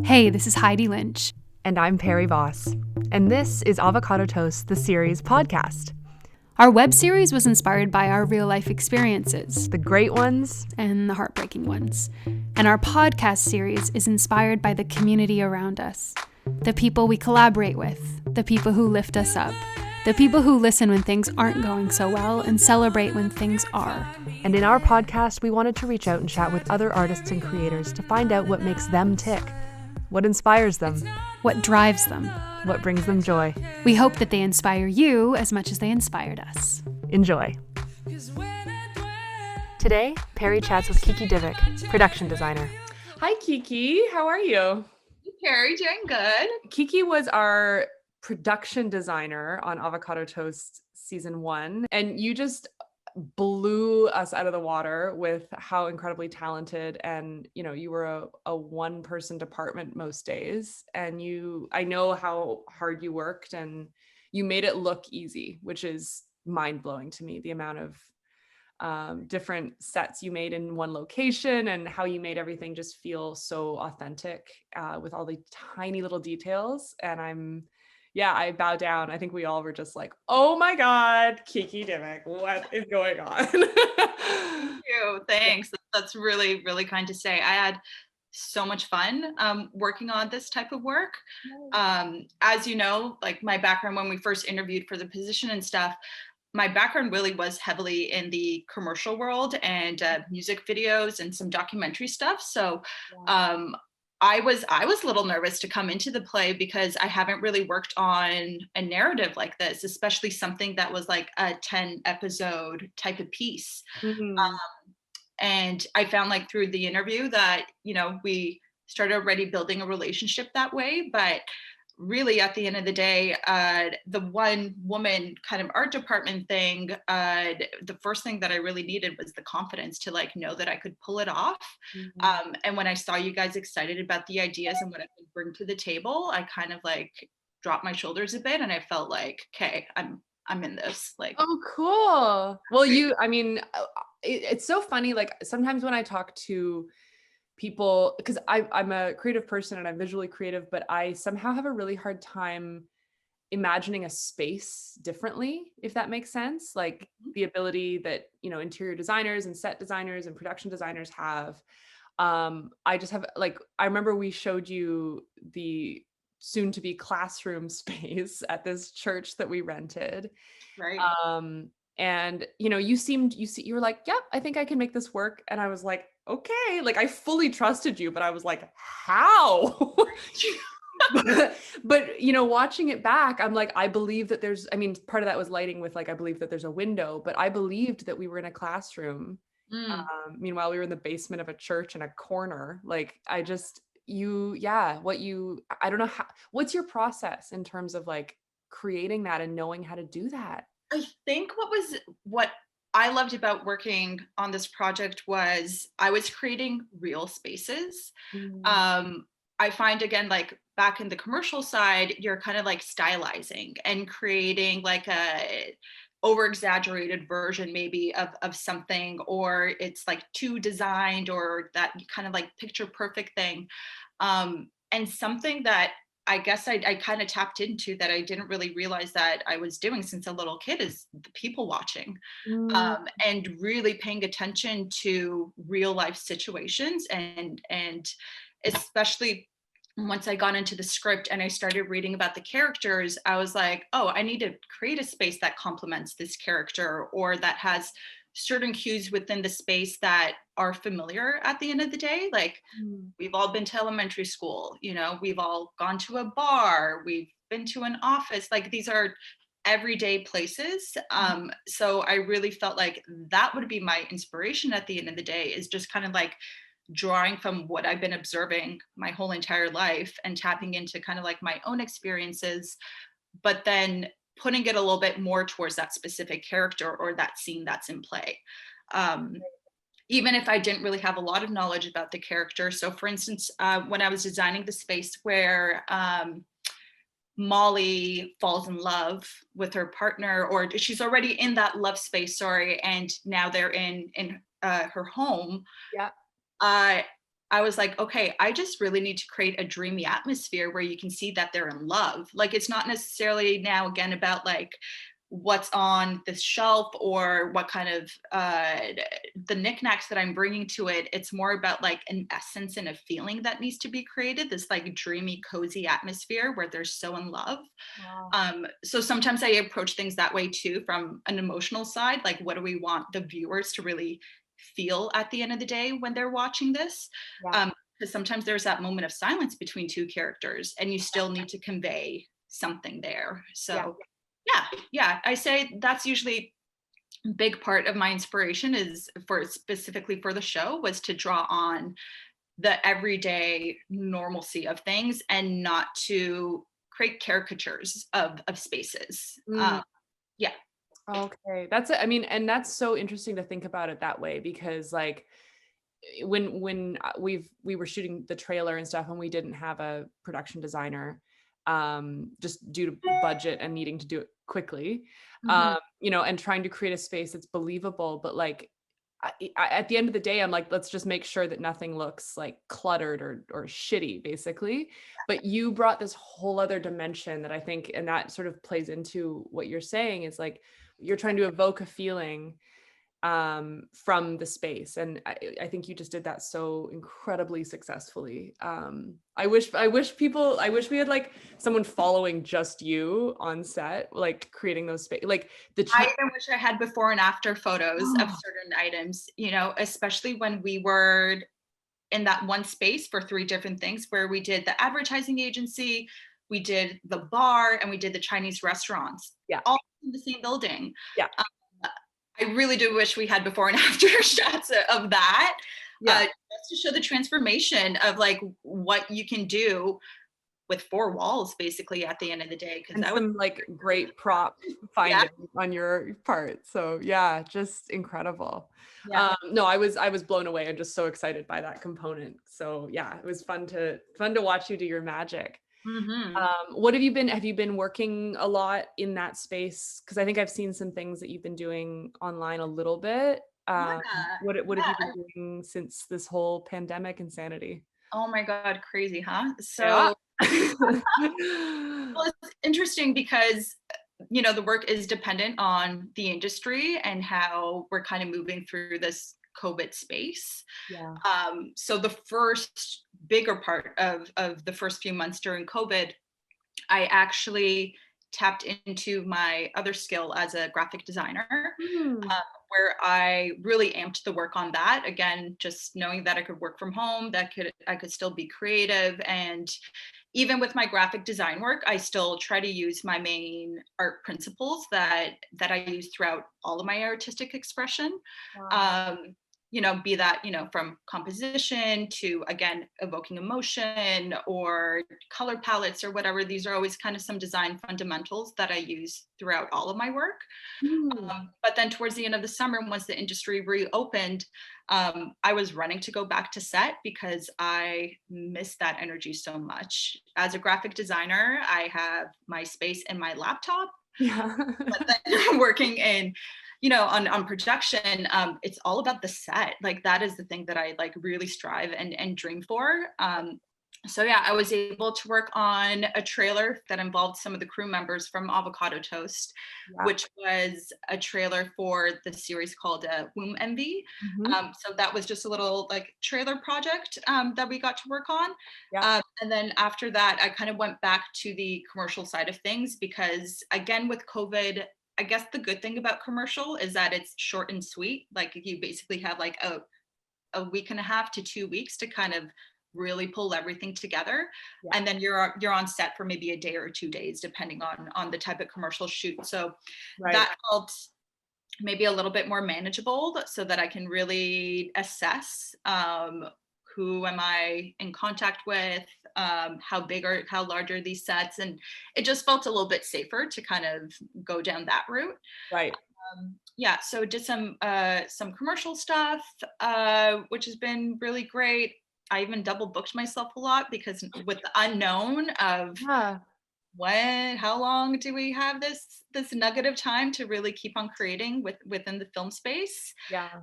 Hey, this is Heidi Lynch. And I'm Perrie Voss. And this is Avocado Toast, the series podcast. Our web series was inspired by our real life experiences, The great ones and the heartbreaking ones. And our podcast series is inspired by the community around us, the people we collaborate with, the people who lift us up, the people who listen when things aren't going so well and celebrate when things are. And in our podcast, we wanted to reach out and chat with other artists and creators to find out what makes them tick, what inspires them, what drives them, what brings them joy. We hope that they inspire you as much as they inspired us. Enjoy. Today, Perrie chats with Kiki Divic, production designer. Hi, Kiki. How are you? Hey, Perrie, doing good. Kiki was our production designer on Avocado Toast season 1, and you just blew us out of the water with how incredibly talented, and you were a one-person department most days, and I know how hard you worked, and you made it look easy, which is mind-blowing to me, the amount of different sets you made in one location and how you made everything just feel so authentic with all the tiny little details. And I bow down. I think we all were just like, oh my God, Kiki Divic, what is going on? Thank you. Thanks. That's really, really kind to say. I had so much fun working on this type of work. As you know, like my background when we first interviewed for the position and stuff, my background really was heavily in the commercial world and music videos and some documentary stuff. So I was a little nervous to come into the play because I haven't really worked on a narrative like this, especially something that was like a 10 episode type of piece. Mm-hmm. And I found like through the interview that, we started already building a relationship that way, but really at the end of the day, the one woman kind of art department thing, the first thing that I really needed was the confidence to like know that I could pull it off. Mm-hmm. And when I saw you guys excited about the ideas and what I could bring to the table, I kind of like dropped my shoulders a bit and I felt like, okay, I'm in this. Like, oh, cool. Well, it's so funny. Like sometimes when I talk to people, because I'm a creative person and I'm visually creative, but I somehow have a really hard time imagining a space differently, if that makes sense. Like the ability that, interior designers and set designers and production designers have. I just have I remember we showed you the soon to be classroom space at this church that we rented. right. And you were like, yep, I think I can make this work. And I was like, okay, like I fully trusted you, but I was like, how? but watching it back, I'm like, I believe that part of that was lighting with like, I believe that there's a window, but I believed that we were in a classroom. Meanwhile, we were in the basement of a church in a corner. Like I don't know what's your process in terms of like creating that and knowing how to do that? I think what I loved about working on this project was I was creating real spaces. I find again, like back in the commercial side, you're kind of like stylizing and creating like a over exaggerated version maybe of something, or it's like too designed or that kind of like picture perfect thing. And something that I guess I kind of tapped into that I didn't really realize that I was doing since a little kid is the people watching, and really paying attention to real life situations, and especially once I got into the script and I started reading about the characters, I was like, oh, I need to create a space that complements this character or that has certain cues within the space that are familiar at the end of the day. Like we've all been to elementary school, we've all gone to a bar, we've been to an office, like these are everyday places. So I really felt like that would be my inspiration at the end of the day, is just kind of like drawing from what I've been observing my whole entire life and tapping into kind of like my own experiences, but then putting it a little bit more towards that specific character or that scene that's in play. Even if I didn't really have a lot of knowledge about the character. So for instance, when I was designing the space where Molly falls in love with her partner, or she's already in that love space, and now they're in her home. Yeah. I was like, okay, I just really need to create a dreamy atmosphere where you can see that they're in love. Like, it's not necessarily now again about like what's on this shelf or what kind of the knickknacks that I'm bringing to it. It's more about like an essence and a feeling that needs to be created, this like dreamy, cozy atmosphere where they're so in love. Wow. So sometimes I approach things that way too, from an emotional side, like what do we want the viewers to really feel at the end of the day when they're watching this? Yeah. Because sometimes there's that moment of silence between two characters and you still need to convey something there. Yeah. So yeah, I say that's usually a big part of my inspiration, is for specifically for the show, was to draw on the everyday normalcy of things and not to create caricatures of spaces. Yeah. Okay. That's it. I mean, and that's so interesting to think about it that way, because like when we were shooting the trailer and stuff and we didn't have a production designer, just due to budget and needing to do it quickly, Mhm. you know, and trying to create a space that's believable, but like at the end of the day, I'm like, let's just make sure that nothing looks like cluttered or shitty, basically. But you brought this whole other dimension that I think, and that sort of plays into what you're saying, is like you're trying to evoke a feeling from the space, and I think you just did that so incredibly successfully. I wish we had like someone following just you on set, like creating those space, like the I even wish I had before and after photos of Oh, certain items, you know, especially when we were in that one space for 3 different things, where we did the advertising agency, we did the bar, and we did the Chinese restaurants, yeah, all in the same building. yeah, I really do wish we had before and after shots of that, yeah. just to show the transformation of like what you can do with 4 walls basically at the end of the day. Because And that was, some like great prop yeah, finding on your part. So yeah, just incredible. yeah. No, I was blown away and just so excited by that component. So yeah, it was fun to watch you do your magic. Mhm. What have you been working a lot in that space? Because I think I've seen some things that you've been doing online a little bit. Yeah, What have you yeah. been doing since this whole pandemic insanity? Oh my God, crazy, huh? Yeah. So, well, it's interesting because, you know, the work is dependent on the industry and how we're kind of moving through this COVID space. Yeah. So the first bigger part of the first few months during COVID, I actually tapped into my other skill as a graphic designer, Hmm. where I really amped the work on that. Again, just knowing that I could work from home, that I could still be creative. And even with my graphic design work, I still try to use my main art principles that I use throughout all of my artistic expression. Wow. Um, you know, be that, you know, from composition to, again, evoking emotion or color palettes or whatever. These are always kind of some design fundamentals that I use throughout all of my work. Hmm. But then towards the end of the summer, once the industry reopened, I was running to go back to set because I miss that energy so much. As a graphic designer, I have my space in my laptop, Yeah. but then working in, you know, on production, it's all about the set. Like that is the thing that I like really strive and dream for. So yeah, I was able to work on a trailer that involved some of the crew members from Avocado Toast, Yeah. which was a trailer for the series called Womb Envy. Mhm. So that was just a little like trailer project that we got to work on. Yeah. And then after that, I kind of went back to the commercial side of things because, again, with COVID, I guess the good thing about commercial is that it's short and sweet. Like you basically have like a week and a half to 2 weeks to kind of really pull everything together, Yeah. and then you're on set for maybe a day or 2 days depending on the type of commercial shoot. So Right. that felt maybe a little bit more manageable so that I can really assess who am I in contact with, how large are these sets, and it just felt a little bit safer to kind of go down that route. Right. Yeah, so did some commercial stuff, which has been really great. I even double booked myself a lot because with the unknown of Yeah. how long do we have this nugget of time to really keep on creating within the film space. Yeah.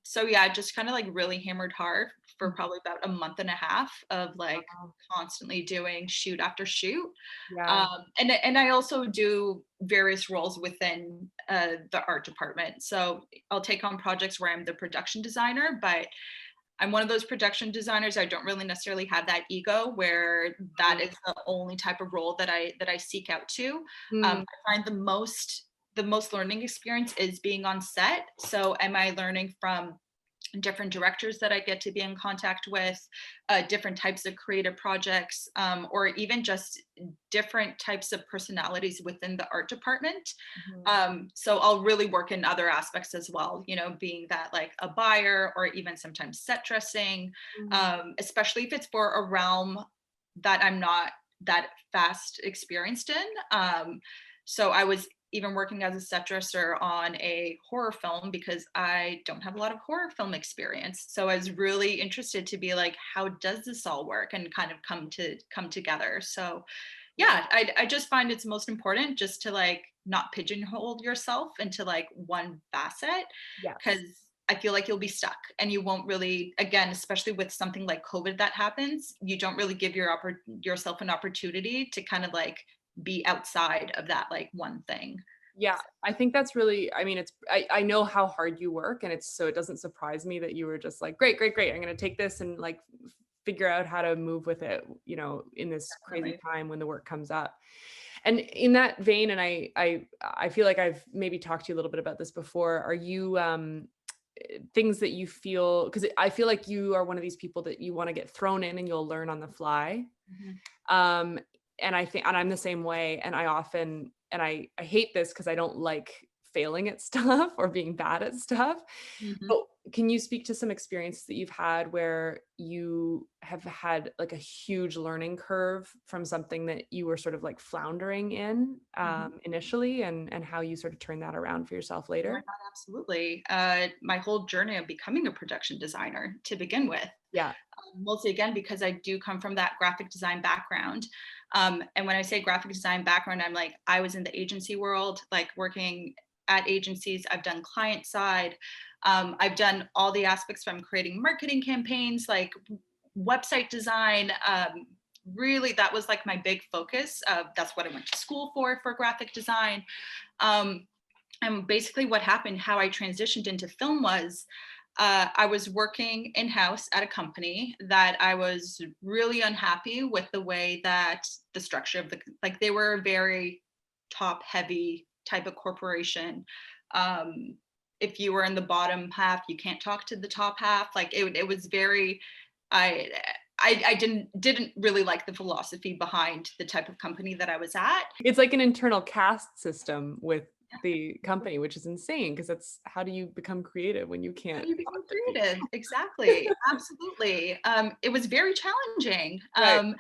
So yeah, just kind of like really hammered hard for probably about a month and a half of like Wow. constantly doing shoot after shoot. Yeah. And I also do various roles within the art department. So I'll take on projects where I'm the production designer, but I'm one of those production designers. I don't really necessarily have that ego where that is the only type of role that I seek out to. Mm. I find the most learning experience is being on set. So am I learning from different directors that I get to be in contact with, different types of creative projects, or even just different types of personalities within the art department. Mhm. So I'll really work in other aspects as well, you know, being that like a buyer or even sometimes set dressing, Mhm. especially if it's for a realm that I'm not that fast experienced in. So I was even working as a set dresser on a horror film because I don't have a lot of horror film experience. So I was really interested to be like, how does this all work and kind of come together. So yeah, I just find it's most important just to like not pigeonhole yourself into like one facet, because Yes. I feel like you'll be stuck and you won't really, again, especially with something like COVID that happens, you don't really give yourself an opportunity to kind of like be outside of that like one thing. Yeah, I think that's really, I mean, I know how hard you work, and so it doesn't surprise me that you were just like, great, great, great. I'm going to take this and like figure out how to move with it, you know, in this crazy Definitely. time when the work comes up. And in that vein, and I feel like I've maybe talked to you a little bit about this before. Are you, things that you feel, because I feel like you are one of these people that you want to get thrown in and you'll learn on the fly. Mhm. Um, and I think, and I'm the same way. And I often, and I hate this because I don't like failing at stuff or being bad at stuff. Mhm. But can you speak to some experience that you've had where you have had like a huge learning curve from something that you were sort of like floundering in Mhm. initially, and how you sort of turned that around for yourself Oh my later? God, absolutely. My whole journey of becoming a production designer to begin with, Yeah. mostly again because I do come from that graphic design background. And when I say graphic design background, I'm like, I was in the agency world, like working at agencies. I've done client side. I've done all the aspects from creating marketing campaigns, like website design. Really, that was like my big focus. That's what I went to school for graphic design. Um, and basically what happened, how I transitioned into film was I was working in-house at a company that I was really unhappy with the way that the structure of like they were a very top heavy type of corporation. Um, if you were in the bottom half, you can't talk to the top half. Like it was very, I, I didn't really like the philosophy behind the type of company that I was at. It's like an internal caste system with the company, which is insane because that's how do you become creative when you How can't do you become talk to creative? people? Exactly. Absolutely. It was very challenging. Right.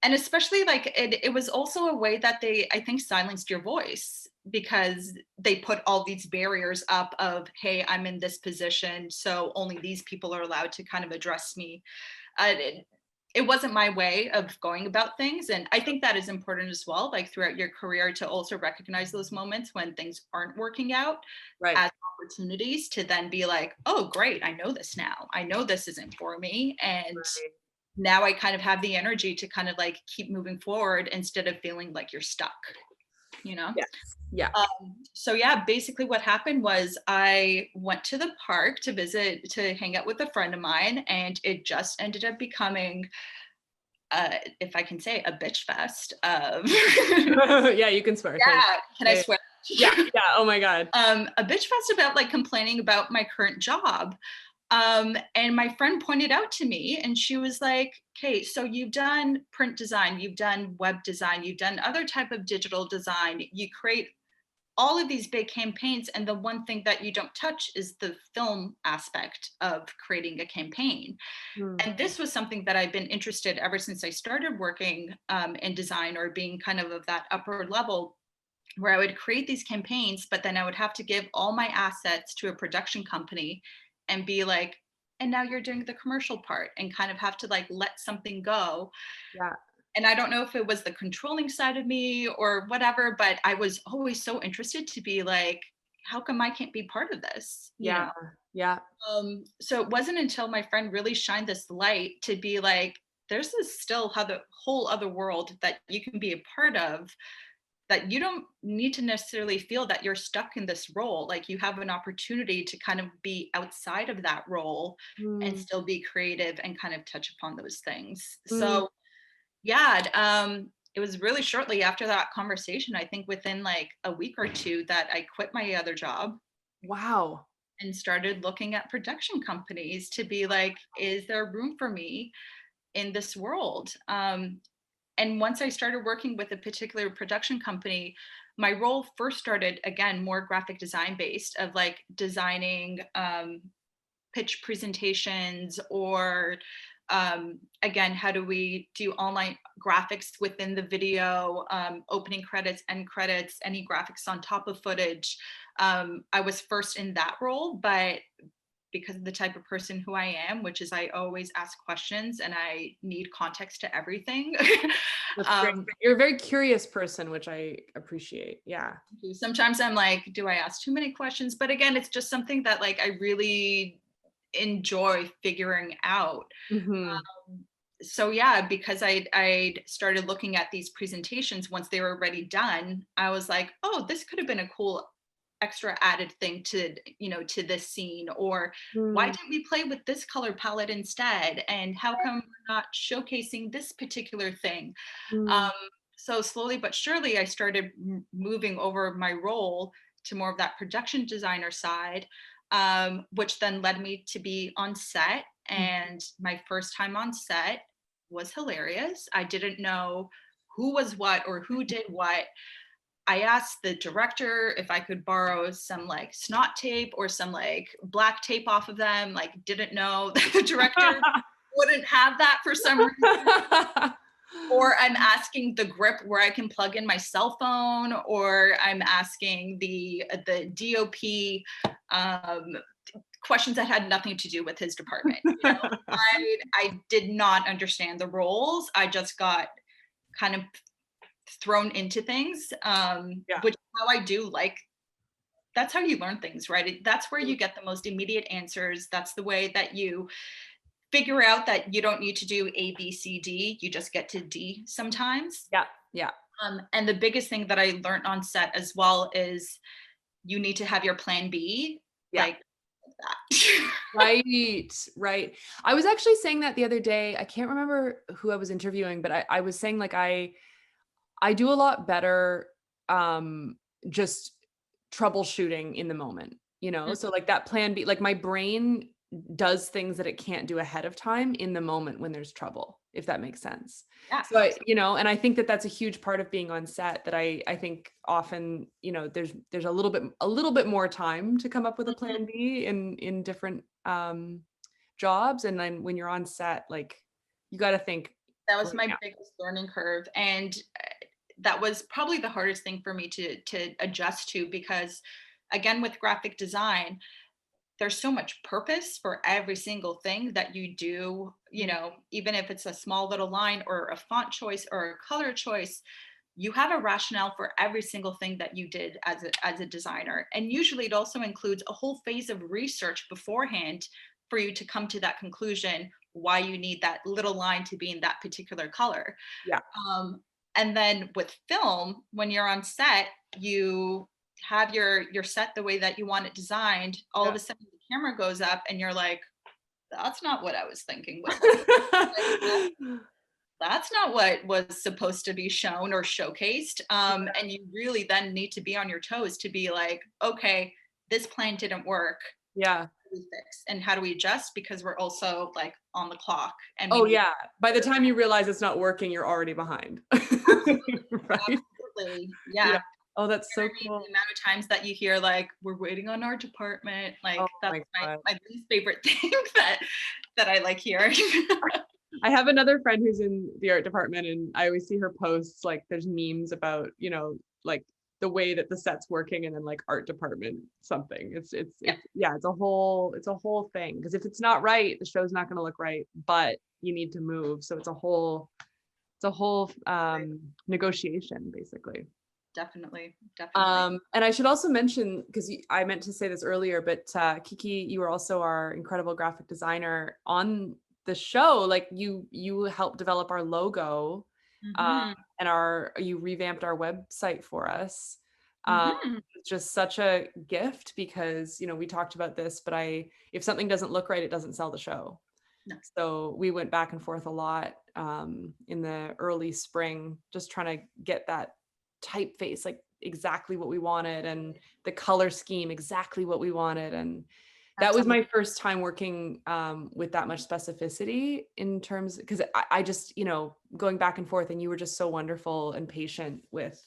And especially like it was also a way that they, I think, silenced your voice because they put all these barriers up of, hey, I'm in this position, so only these people are allowed to kind of address me. It wasn't my way of going about things. And I think that is important as well, like throughout your career, to also recognize those moments when things aren't working out Right. as opportunities to then be like, oh, great, I know this now. I know this isn't for me. And Right. now I kind of have the energy to kind of like keep moving forward instead of feeling like you're stuck, you know? Yes. Yeah. So yeah, basically what happened was I went to the park to visit, to hang out with a friend of mine, and it just ended up becoming, if I can say, a bitch fest of, Yeah, you can swear. Thanks. yeah, can I Yeah. swear? Yeah. Yeah. Oh my God. A bitch fest about like complaining about my current job. And my friend pointed out to me and she was like, okay, so you've done print design, you've done web design, you've done other type of digital design, you create all of these big campaigns, and the one thing that you don't touch is the film aspect of creating a campaign. Hmm. And this was something that I've been interested ever since I started working in design, or being kind of that upper level, where I would create these campaigns, but then I would have to give all my assets to a production company and be like, and now you're doing the commercial part, and kind of have to like let something go. Yeah. And I don't know if it was the controlling side of me or whatever, but I was always so interested to be like, how come I can't be part of this? You Yeah. know? Yeah. So it wasn't until my friend really shined this light to be like, there's this still other whole other world that you can be a part of, that you don't need to necessarily feel that you're stuck in this role. Like you have an opportunity to kind of be outside of that role and Mm, still be creative and kind of touch upon those things. mm. So yeah, it was really shortly after that conversation, I think within like a week or two, that I quit my other job Wow. and started looking at production companies to be like, is there room for me in this world? And once I started working with a particular production company, my role first started again more graphic design based, of like designing pitch presentations, or again, how do we do online graphics within the video, opening credits, end credits, any graphics on top of footage. I was first in that role, but because of the type of person who I am, which is I always ask questions and I need context to everything. That's great. You're a very curious person, which I appreciate. Yeah. Sometimes I'm like, do I ask too many questions? But again, it's just something that like I really enjoy figuring out. Hmm. So yeah, because I'd started looking at these presentations once they were already done, I was like, oh, this could have been a cool extra added thing to, to this scene. Or why Mm, didn't we play with this color palette instead? And how come we're not showcasing this particular thing? Um, mm, so slowly but surely, I started moving over my role to more of that production designer side, which then led me to be on set. And my first time on set was hilarious. I didn't know who was what or who did what. I asked the director if I could borrow some like snot tape or some like black tape off of them. Like, didn't know that the director wouldn't have that for some reason. Or I'm asking the grip where I can plug in my cell phone, or I'm asking the DOP questions that had nothing to do with his department. I did not understand the roles. I just got kind of thrown into things, Yeah. which is how I do like. That's how you learn things, right? That's where you get the most immediate answers. That's the way that you figure out that you don't need to do A, B, C, D. You just get to D sometimes. Yeah. Yeah. And the biggest thing that I learned on set as well is you need to have your plan B, Yeah. like that. Right. Right. I was actually saying that the other day. I can't remember who I was interviewing, but I was saying like I do a lot better just troubleshooting in the moment, So like that plan B, like my brain does things that it can't do ahead of time in the moment when there's trouble, if that makes sense. Yeah, So and I think that that's a huge part of being on set, that I think often, there's a little bit more time to come up with a plan B in different jobs. And then when you're on set, like you got to think that was right my now. biggest learning curve. And that was probably the hardest thing for me to adjust to, because again, with graphic design, there's so much purpose for every single thing that you do, even if it's a small little line or a font choice or a color choice, you have a rationale for every single thing that you did as a designer. And usually it also includes a whole phase of research beforehand for you to come to that conclusion, why you need that little line to be in that particular color. Yeah. And then with film, when you're on set, you have your set the way that you want it designed. All of a sudden the camera goes up and you're like, that's not what I was thinking. That's not what was supposed to be shown or showcased. And you really then need to be on your toes to be like, okay, this plan didn't work. Yeah. Fix, and how do we adjust, because we're also like on the clock. And Oh yeah. By the time you realize it's not working, you're already behind. Right? Absolutely. Yeah. Oh, that's so The cool. amount of times that you hear like, we're waiting on our department, like Oh that's my God. my least favorite thing that I like hearing. I have another friend who's in the art department, and I always see her posts, like there's memes about, like the way that the set's working, and then like art department something. It's a whole thing, because if it's not right, the show's not going to look right, but you need to move. So it's a whole negotiation basically. Definitely. And I should also mention, because I meant to say this earlier, but Kiki, you were also our incredible graphic designer on the show. Like you helped develop our logo, Mhm. and you revamped our website for us. Mhm. It's just such a gift because, we talked about this, but if something doesn't look right, it doesn't sell the show. No. So we went back and forth a lot in the early spring, just trying to get that typeface like exactly what we wanted, and the color scheme exactly what we wanted. And that was my first time working with that much specificity in terms, because I just, going back and forth, and you were just so wonderful and patient with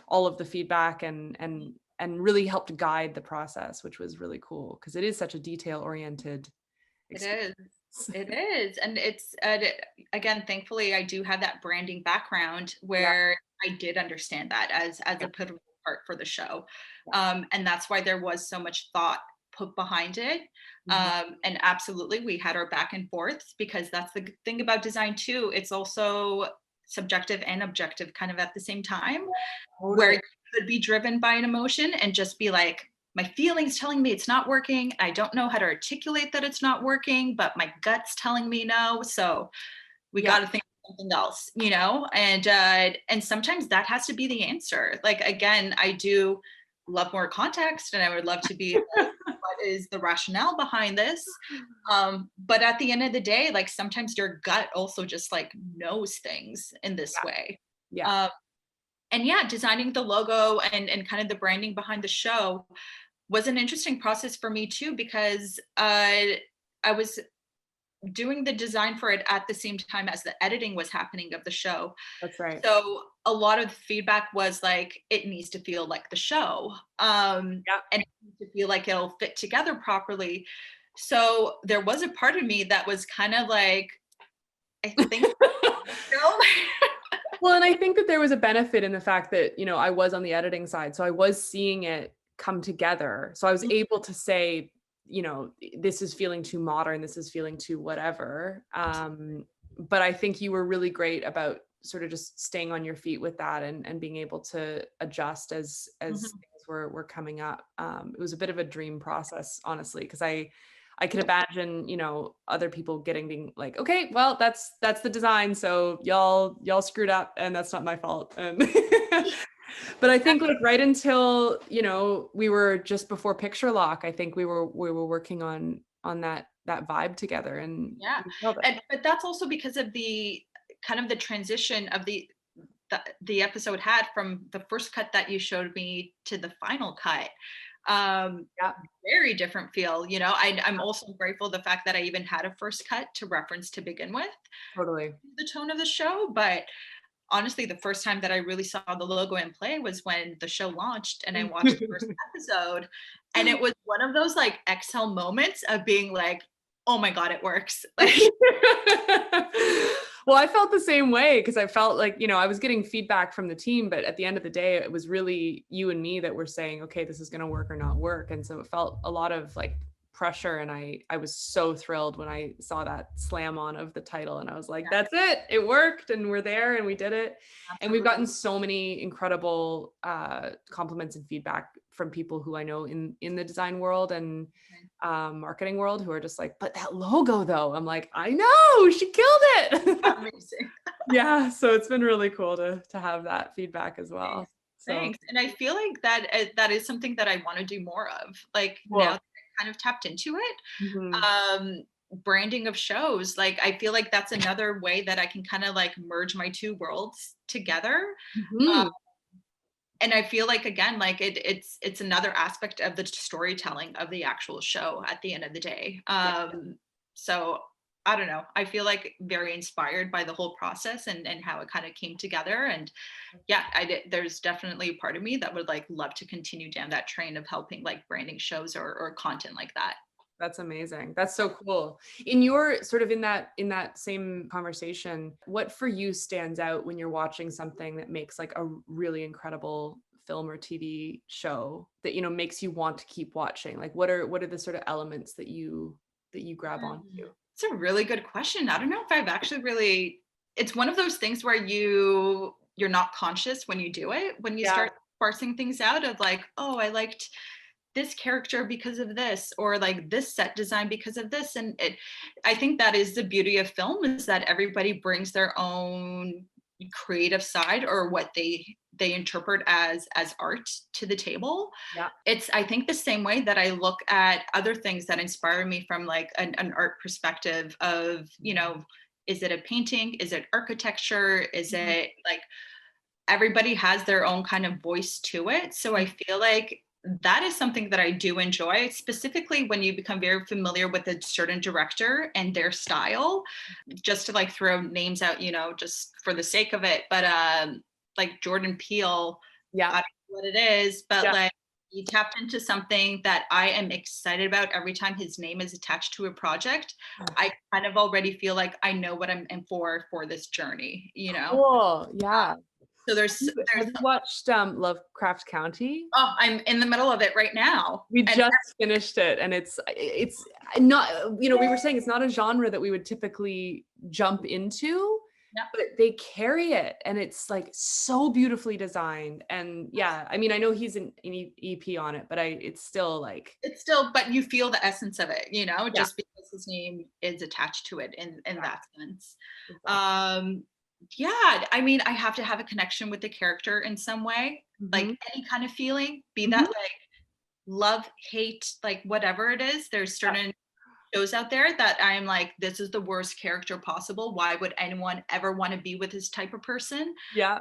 all of the feedback, and really helped guide the process, which was really cool because it is such a detail oriented It experience. is. It is. And it's, again, thankfully, I do have that branding background where I did understand that as a pivotal part for the show. And that's why there was so much thought put behind it. And absolutely, we had our back and forths, because that's the thing about design too. It's also subjective and objective kind of at the same time, where you could be driven by an emotion and just be like, my feelings telling me it's not working. I don't know how to articulate that it's not working, but my gut's telling me no. So we got to think of something else, and sometimes that has to be the answer. Like, again, I do love more context, and I would love to be like, what is the rationale behind this? But at the end of the day, like, sometimes your gut also just like knows things in this way. And designing the logo and kind of the branding behind the show was an interesting process for me too, because I was doing the design for it at the same time as the editing was happening of the show. That's right. So a lot of the feedback was like, it needs to feel like the show, and it needs to feel like it'll fit together properly. So there was a part of me that was kind of like, I think, Well, and I think that there was a benefit in the fact that, I was on the editing side, so I was seeing it come together. So I was able to say, this is feeling too modern, this is feeling too whatever. But I think you were really great about sort of just staying on your feet with that, and being able to adjust as things were coming up. It was a bit of a dream process, honestly, because I could imagine, other people being like, okay, well, that's the design. So y'all screwed up, and that's not my fault. And but I think like right until, we were just before Picture Lock, I think we were working on that vibe together. And but that's also because of the kind of the transition of the episode had from the first cut that you showed me to the final cut. Very different feel. I'm also grateful the fact that I even had a first cut to reference to begin with. Totally. The tone of the show, but honestly, the first time that I really saw the logo in play was when the show launched, and I watched the first episode, and it was one of those like exhale moments of being like, oh my God, it works. Well, I felt the same way, because I felt like, I was getting feedback from the team, but at the end of the day, it was really you and me that were saying, okay, this is going to work or not work. And so it felt a lot of like pressure. And I was so thrilled when I saw that slam on of the title, and I was like, that's it. It worked, and we're there, and we did it. Absolutely. And we've gotten so many incredible compliments and feedback from people who I know in the design world and marketing world, who are just like, but that logo though, I'm like, I know, she killed it. Amazing. Yeah, so it's been really cool to have that feedback as well. Thanks. And I feel like that is something that I want to do more of, like, now that I kind of tapped into it. Branding of shows, like, I feel like that's another way that I can kind of like merge my two worlds together. And I feel like, again, like it's another aspect of the storytelling of the actual show at the end of the day. So I don't know, I feel like very inspired by the whole process and how it kind of came together. And there's definitely a part of me that would like love to continue down that train of helping like branding shows or content like that. That's amazing. That's so cool. In your sort of in that same conversation, what for you stands out when you're watching something that makes like a really incredible film or TV show that, makes you want to keep watching? Like what are the sort of elements that you grab onto? It's a really good question. I don't know if I've actually really, it's one of those things where you're not conscious when you do it, when you start parsing things out of like, oh, I liked this character because of this, or like this set design because of this. And I think that is the beauty of film, is that everybody brings their own creative side, or what they interpret as art, to the table. Yeah. It's, I think, the same way that I look at other things that inspire me from like an art perspective of, you know, is it a painting, is it architecture, is it like, everybody has their own kind of voice to it. So I feel like that is something that I do enjoy, specifically when you become very familiar with a certain director and their style. Just to like throw names out, you know, just for the sake of it, but like Jordan Peele, Yeah. I don't know what it is, but Yeah. like, he tapped into something that I am excited about every time his name is attached to a project. I kind of already feel like I know what I'm in for this journey, you know? Cool. Yeah. So Have you watched Lovecraft County? oh, I'm in the middle of it right now. We And just finished it, and it's not, you know, we were saying it's not a genre that we would typically jump into, Yeah. but they carry it, and it's like so beautifully designed. And yeah, I mean, I know he's an EP on it, but it's still like, it's still, but you feel the essence of it, you know, Yeah. just because his name is attached to it in Yeah. that sense. Exactly. Yeah, I mean, I have to have a connection with the character in some way, like any kind of feeling, be that like love, hate, like whatever it is. There's certain shows out there that I'm like, this is the worst character possible. Why would anyone ever want to be with this type of person? Yeah.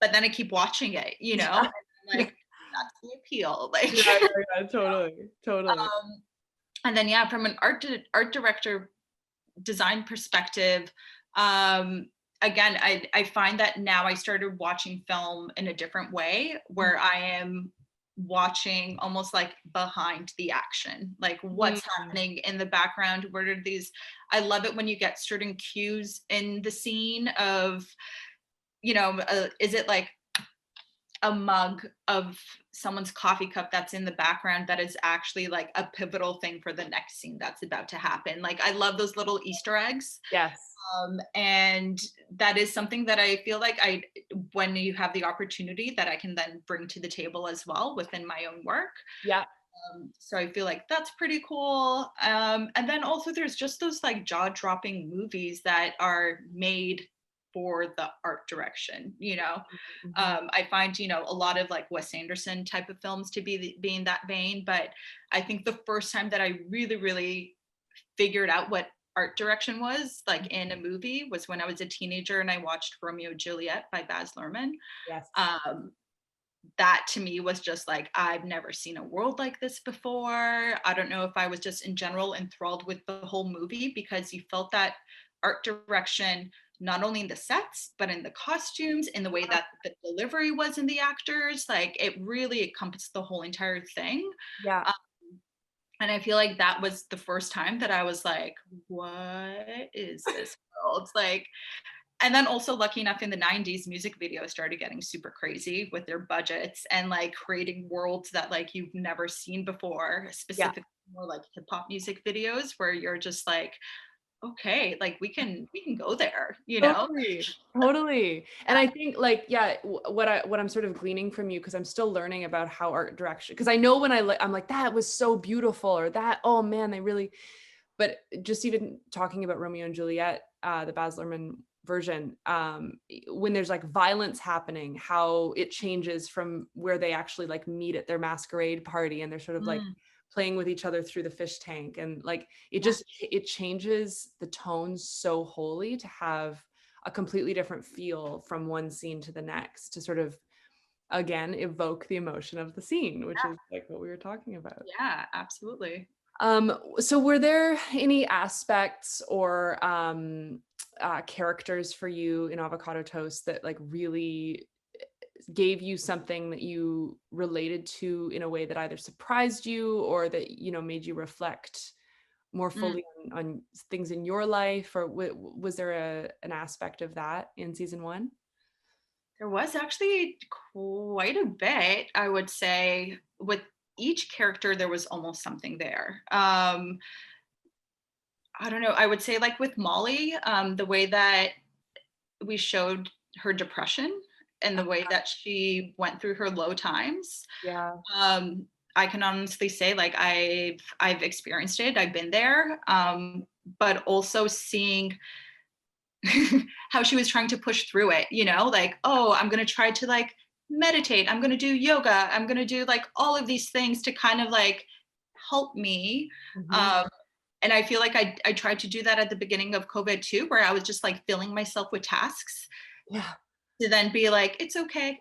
But then I keep watching it, you know, Yeah. and I'm like, that's the appeal. Like, Yeah, totally. and then yeah, from an art director design perspective, again, I find that now I started watching film in a different way, where I am watching almost like behind the action, like what's happening in the background. What are these? I love it when you get certain cues in the scene of, you know, is it like a mug of someone's coffee cup that's in the background that is actually like a pivotal thing for the next scene that's about to happen. Like, I love those little Easter eggs. Yes. And that is something that I feel like when you have the opportunity, that I can then bring to the table as well within my own work. Yeah. So I feel like that's pretty cool. And then also there's just those like jaw-dropping movies that are made for the art direction, you know. I find, you know, a lot of like Wes Anderson type of films to be in that vein, but I think the first time that I really figured out what art direction was like in a movie was when I was a teenager and I watched Romeo and Juliet by Baz Luhrmann. Yes. That to me was just like, I've never seen a world like this before. I don't know if I was just in general enthralled with the whole movie, because you felt that art direction not only in the sets but in the costumes, in the way that the delivery was in the actors. Like, it really encompassed the whole entire thing. Yeah. And I feel like that was the first time that I was like, what is this world? Like, and then also lucky enough in the 90s, music videos started getting super crazy with their budgets and like creating worlds that like you've never seen before, specifically more like hip hop music videos, where you're just like, okay, like we can go there, you know? Totally. And I think like, yeah, what I'm sort of gleaning from you, because I'm still learning about how art direction, because I know when I'm like, that was so beautiful, or that, oh man, they really, but just even talking about Romeo and Juliet, the Baz Luhrmann version, when there's like violence happening, how it changes from where they actually like meet at their masquerade party, and they're sort of like playing with each other through the fish tank, and like it just it changes the tone so wholly to have a completely different feel from one scene to the next, to sort of again evoke the emotion of the scene, which is like what we were talking about. Yeah, absolutely. So were there any aspects or characters for you in Avocado Toast that like really gave you something that you related to in a way that either surprised you, or that, you know, made you reflect more fully on things in your life? Or was there an aspect of that in season 1? There was actually quite a bit, I would say. With each character, there was almost something there. I don't know. I would say like with Molly, the way that we showed her depression and the way that she went through her low times. Yeah. I can honestly say, like, I've experienced it. I've been there. But also seeing how she was trying to push through it, you know, like, oh, I'm going to try to like meditate. I'm going to do yoga. I'm going to do like all of these things to kind of like help me. And I feel like I tried to do that at the beginning of COVID too, where I was just like filling myself with tasks Yeah. to then be like, it's okay.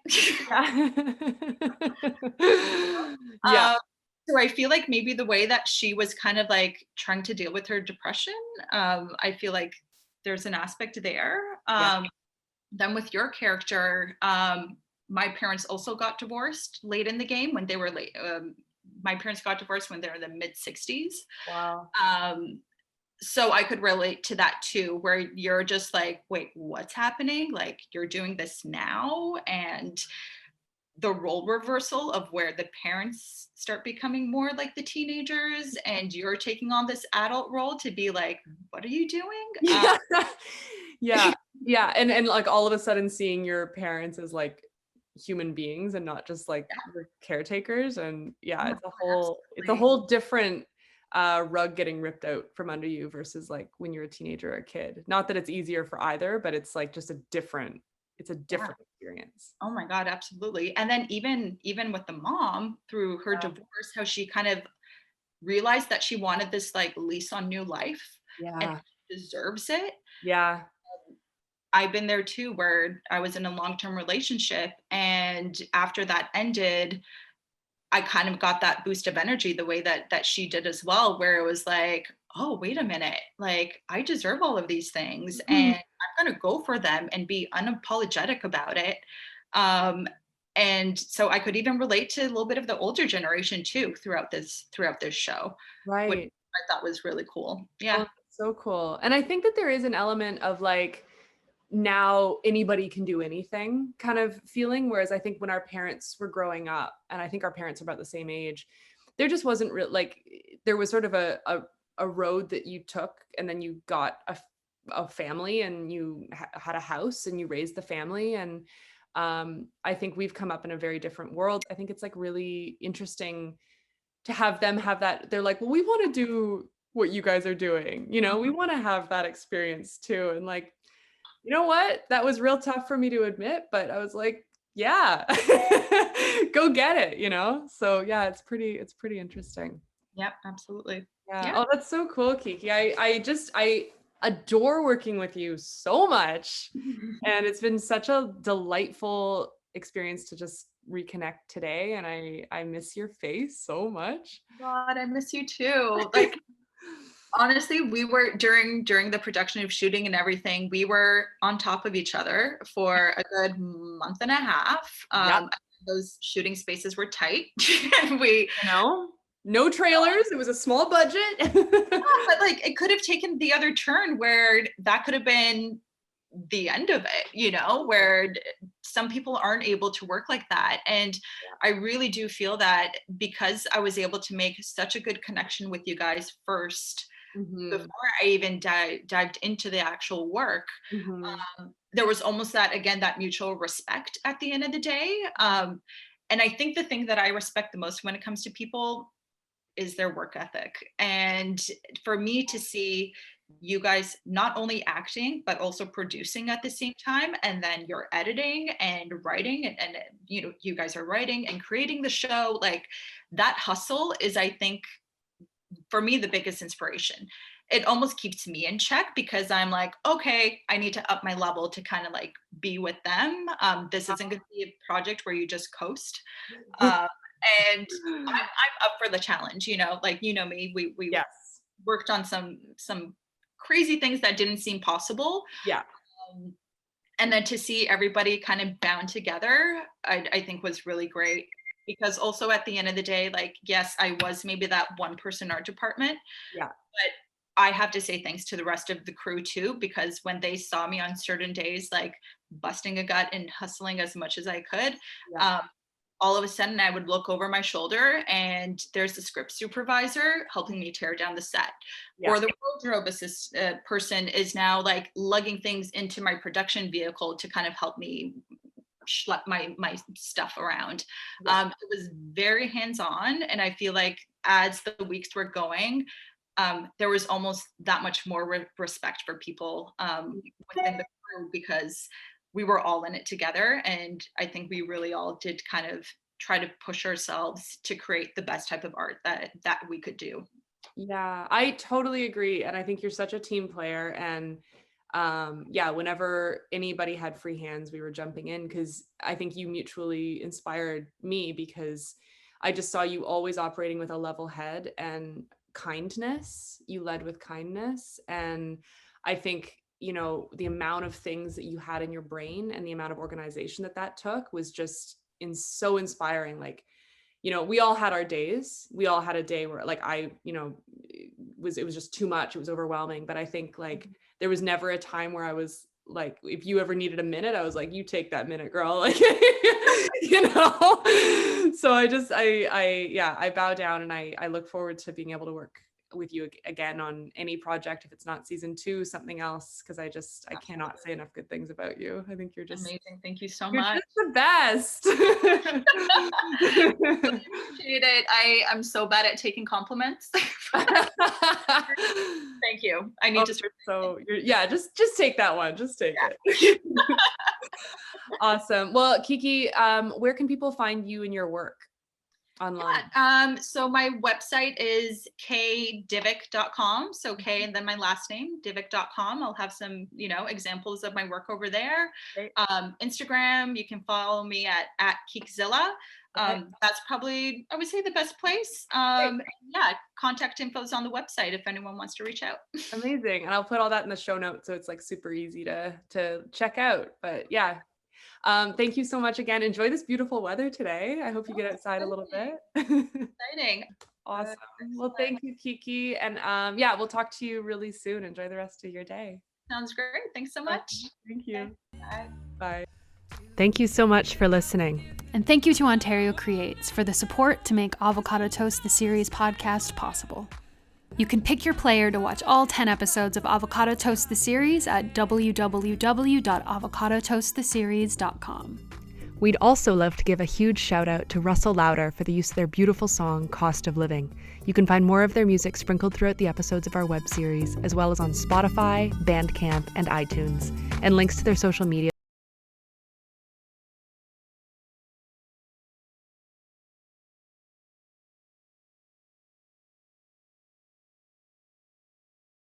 Yeah. So I feel like maybe the way that she was kind of like trying to deal with her depression, I feel like there's an aspect there. Yeah. Then with your character, my parents also got divorced late in the game when they were late. My parents got divorced when they were in the mid 60s. Wow. So I could relate to that too, where you're just like, wait, what's happening? Like, you're doing this now, and the role reversal of where the parents start becoming more like the teenagers and you're taking on this adult role to be like, what are you doing? Yeah. Yeah. And like all of a sudden seeing your parents as like human beings and not just like your caretakers. And yeah, it's a whole different rug getting ripped out from under you versus like when you're a teenager or a kid. Not that it's easier for either, but it's like just it's a different experience. Oh my God, absolutely. And then even with the mom through her divorce, how she kind of realized that she wanted this like lease on new life and she deserves it. Yeah. I've been there too, where I was in a long-term relationship, and after that ended, I kind of got that boost of energy the way that she did as well, where it was like, oh, wait a minute, like I deserve all of these things and I'm going to go for them and be unapologetic about it. And so I could even relate to a little bit of the older generation too throughout this show, which Right. I thought was really cool. Yeah. Oh, so cool. And I think that there is an element of like, now anybody can do anything kind of feeling. Whereas I think when our parents were growing up, and I think our parents are about the same age, there just wasn't real, like there was sort of a road that you took, and then you got a family, and you had a house, and you raised the family. And I think we've come up in a very different world. I think it's like really interesting to have them have that. They're like, well, we want to do what you guys are doing. You know, we want to have that experience too. And like, you know what? That was real tough for me to admit, but I was like, yeah, go get it, you know? So yeah, it's pretty interesting. Yep, absolutely. Yeah. Oh, that's so cool, Kiki. I adore working with you so much. And it's been such a delightful experience to just reconnect today. And I miss your face so much. God, I miss you too. Like, honestly, we were during the production of shooting and everything, we were on top of each other for a good month and a half. Those shooting spaces were tight. And we, no trailers. It was a small budget. but like it could have taken the other turn where that could have been the end of it, you know, where some people aren't able to work like that. And I really do feel that because I was able to make such a good connection with you guys first, before I even dived into the actual work, there was almost that, again, that mutual respect at the end of the day. And I think the thing that I respect the most when it comes to people is their work ethic. And for me to see you guys not only acting, but also producing at the same time, and then you're editing and writing, and you know, you guys are writing and creating the show, like that hustle is, I think, for me, the biggest inspiration. It almost keeps me in check because I'm like, okay, I need to up my level to kind of like be with them. This isn't going to be a project where you just coast. And I'm up for the challenge, you know, like, you know me, we worked on some crazy things that didn't seem possible. Yeah. And then to see everybody kind of bound together, I think was really great. Because also at the end of the day, like, yes, I was maybe that one person art department. Yeah. But I have to say thanks to the rest of the crew too, because when they saw me on certain days, like busting a gut and hustling as much as I could, all of a sudden I would look over my shoulder and there's the script supervisor helping me tear down the set. Or the wardrobe person is now like lugging things into my production vehicle to kind of help me schlep my stuff around. Yeah. It was very hands-on, and I feel like as the weeks were going, there was almost that much more respect for people within the crew, because we were all in it together, and I think we really all did kind of try to push ourselves to create the best type of art that we could do. Yeah, I totally agree. And I think you're such a team player. And yeah, whenever anybody had free hands, we were jumping in, because I think you mutually inspired me, because I just saw you always operating with a level head and kindness. You led with kindness. And I think, you know, the amount of things that you had in your brain and the amount of organization that took was just so inspiring. Like, you know, we all had our days. We all had a day where, like, it was just too much. It was overwhelming. But I think, like, there was never a time where I was like, if you ever needed a minute, I was like, you take that minute, girl. Like, you know. So I bow down, and I look forward to being able to work with you again on any project, if it's not season 2, something else, because I cannot say enough good things about you. I think you're just amazing. Thank you so you're much. just the best. Appreciate it. I'm so bad at taking compliments. Thank you. I need to just take that one. Just take it. Awesome. Well, Kiki, where can people find you and your work online? So my website is kdivic.com. So K and then my last name, divic.com. I'll have some, examples of my work over there. Great. Instagram, you can follow me at Kikzilla. Okay. That's probably, I would say, the best place. Contact info's on the website if anyone wants to reach out. Amazing. And I'll put all that in the show notes, so it's like super easy to check out. But yeah. Thank you so much again. Enjoy this beautiful weather today. I hope you get outside a little bit. Exciting. Awesome. Well, thank you, Kiki. And we'll talk to you really soon. Enjoy the rest of your day. Sounds great. Thanks so much. Thank you. Bye. Bye. Thank you so much for listening. And thank you to Ontario Creates for the support to make Avocado Toast the Series podcast possible. You can pick your player to watch all 10 episodes of Avocado Toast the Series at www.avocadotoasttheseries.com. We'd also love to give a huge shout out to Russell Lauder for the use of their beautiful song, Cost of Living. You can find more of their music sprinkled throughout the episodes of our web series, as well as on Spotify, Bandcamp, and iTunes, and links to their social media